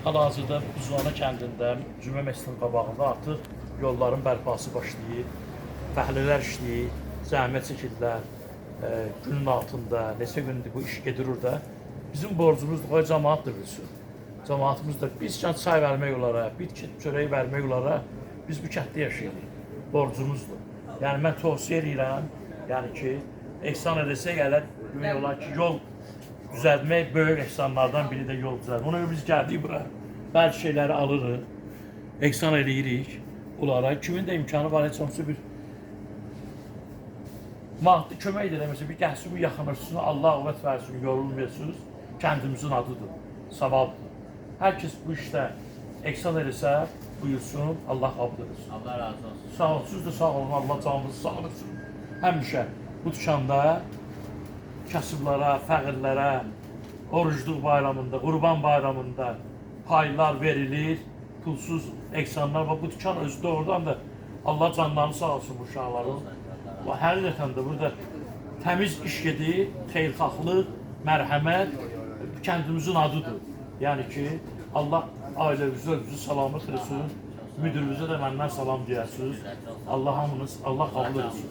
Hal-hazırda Buzlana kəndində Cümə məscidinin qabağında artıq yolların bərpası başlayır. Fəhlələr işləyir, zəhmət çəkirlər, günün altında, neçə gündür bu iş gedir orada. Bizim borcumuzdur, qoy cəmaat da bilsin. Cəmaatımız da biz kənd çay vermək olara, bir çörək vermək olara biz bu kənddə yaşayırıq. Borcumuzdur. Yəni mən tövsiyə edirəm, yəni ki, ehsan edəsə gələr, demək olar ki, yol düzəltmək böyük ehsanlardan biri də yol düzəltmək. Ona görə biz gəldik bura, bəzi şeyləri alırıq, ehsan eləyirik onlara. Kimin də imkanı var, heç olmasa bir maddi kömək edir, məsələn, bir gəlsin bu yaxınlaşsın, Allah qüvvət versin, yorulmayasınız, kəndimizin adıdır, savabdır. Hər kəs bu işdə ehsan eləsə, buyursun, Allah qəbul etsin. Allah razı olsun. Sağ olun, siz də sağ olun, Allah canınızı sağ olsun. Həmişə bu dükanda kasıblara, fəqirlərə, orucluq bayramında, qurban bayramında paylar verilir, pulsuz ehsanlar və bu dükan özü də oradan da Allah canlarını sağ olsun bu uşaqların. Və həqiqətən də burada təmiz iş gedir, xeyirxahlıq, mərhəmət kəndimizin adıdır. Yəni ki, Allah ailəvizə, özünüzü salamat etsin, müdürümüzə də məndən salam deyəsiniz. Allah hamınız, Allah qəbul etsin.